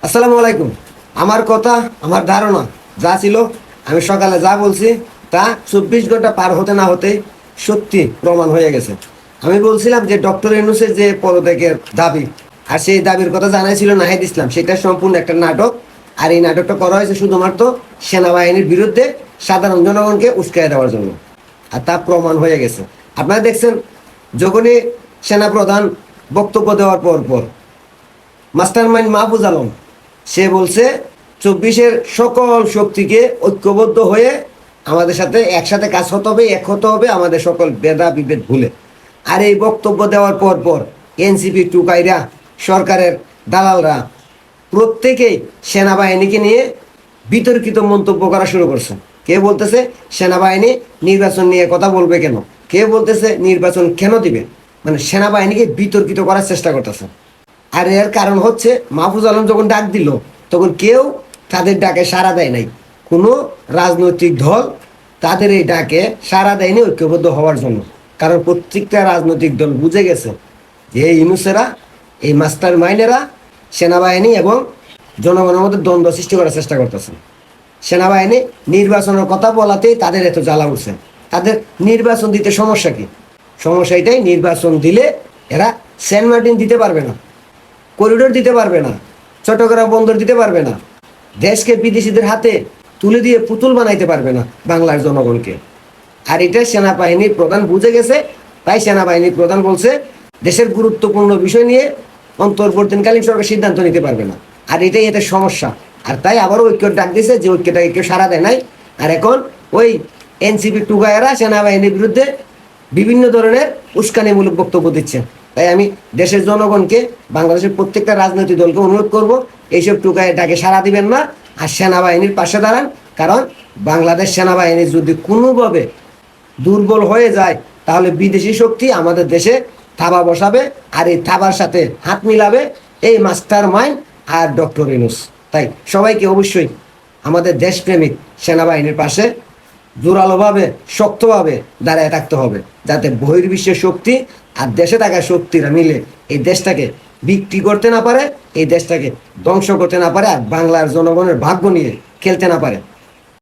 আসসালামু আলাইকুম। আমার কথা, আমার ধারণা যা ছিল, আমি সকালে যা বলছি তা 24 ঘন্টা পার হতে না হতে সত্যি প্রমাণ হয়ে গেছে। আমি বলছিলাম যে ডক্টর ইউনূসের যে পদত্যাগের দাবি, আর সেই দাবির কথা জানাইছিল নাহিদ ইসলাম, সেটা সম্পূর্ণ একটা নাটক। আর এই নাটকটা করা হয়েছে শুধুমাত্র সেনাবাহিনীর বিরুদ্ধে সাধারণ জনগণকে উস্কাইয়ে দেওয়ার জন্য, আর তা প্রমাণ হয়ে গেছে। আপনারা দেখছেন, যখনই সেনাপ্রধান বক্তব্য দেওয়ার পর পর মাস্টার মাইন্ড মাহফুজ আলম সে বলছে 24-এর সকল শক্তিকে ঐক্যবদ্ধ হয়ে আমাদের সাথে একসাথে কাজ হতে হবে, এক হতে হবে, আমাদের সকল ভেদা বিভেদ ভুলে। আর এই বক্তব্য দেওয়ার পর পর এনসিপি টুকাইরা, সরকারের দালালরা প্রত্যেকেই সেনাবাহিনীকে নিয়ে বিতর্কিত মন্তব্য করা শুরু করছে। কে বলতেছে সেনাবাহিনী নির্বাচন নিয়ে কথা বলবে কেন, কে বলতেছে নির্বাচন কেন দিবে, মানে সেনাবাহিনীকে বিতর্কিত করার চেষ্টা করতেছে। আর এর কারণ হচ্ছে মাহফুজ আলম যখন ডাক দিল তখন কেউ তাদের ডাকে সাড়া দেয় নাই। কোনো রাজনৈতিক দল তাদের এই ডাকে সাড়া দেয়নি ঐক্যবদ্ধ হওয়ার জন্য। কারণ প্রত্যেকটা রাজনৈতিক দল বুঝে গেছে যে এই ইউনূসেরা, এই মাস্টার মাইন্ডেরা সেনাবাহিনী এবং জনগণের মধ্যে দ্বন্দ্ব সৃষ্টি করার চেষ্টা করতেছে। সেনাবাহিনী নির্বাচনের কথা বলাতেই তাদের এত জ্বালা উঠছে। তাদের নির্বাচন দিতে সমস্যা কি? সমস্যা এটাই, নির্বাচন দিলে এরা সেন্ট মার্টিন দিতে পারবে না, করিডোর দিতে পারবে না, চট্টগ্রাম বন্দর দিতে পারবে না, দেশকে বিদেশিদের হাতে তুলে দিয়ে পুতুল বানাইতে পারবে না বাংলার জনগণকে। আর এটা সেনাবাহিনীর প্রধান বুঝে গেছে। তাই সেনাবাহিনীর প্রধান বলছে দেশের গুরুত্বপূর্ণ বিষয় নিয়ে অন্তর্বর্তীকালীন সরকার সিদ্ধান্ত নিতে পারবে না। আর এটাই এদের সমস্যা। আর তাই আবারও ঐক্যের ডাক দিয়েছে, যে ঐক্যটাকে কেউ সাড়া দেয় নাই। আর এখন ওই এনসিপি টুকায়েরা সেনাবাহিনীর বিরুদ্ধে বিভিন্ন ধরনের উস্কানিমূলক বক্তব্য দিচ্ছে। তাই আমি দেশের জনগণকে, বাংলাদেশের প্রত্যেকটা রাজনৈতিক দলকে অনুরোধ করব, এইসব টুকায় ডাকে সাড়া দিবেন না, আর সেনাবাহিনীর পাশে দাঁড়ান। কারণ বাংলাদেশ সেনাবাহিনী যদি কোনোভাবে দুর্বল হয়ে যায় তাহলে বিদেশি শক্তি আমাদের দেশে থাবা বসাবে, আর এই থাবার সাথে হাত মিলাবে এই মাস্টার মাইন্ড আর ডক্টর ইউনূস। তাই সবাইকে অবশ্যই আমাদের দেশপ্রেমিক সেনাবাহিনীর পাশে জোরালোভাবে, শক্তভাবে দাঁড়ায় থাকতে হবে, যাতে বহির্বিশ্বের শক্তি আর দেশে থাকা শক্তিরা মিলে এই দেশটাকে বিক্রি করতে না পারে, এই দেশটাকে ধ্বংস করতে না পারে, আর বাংলার জনগণের ভাগ্য নিয়ে খেলতে না পারে।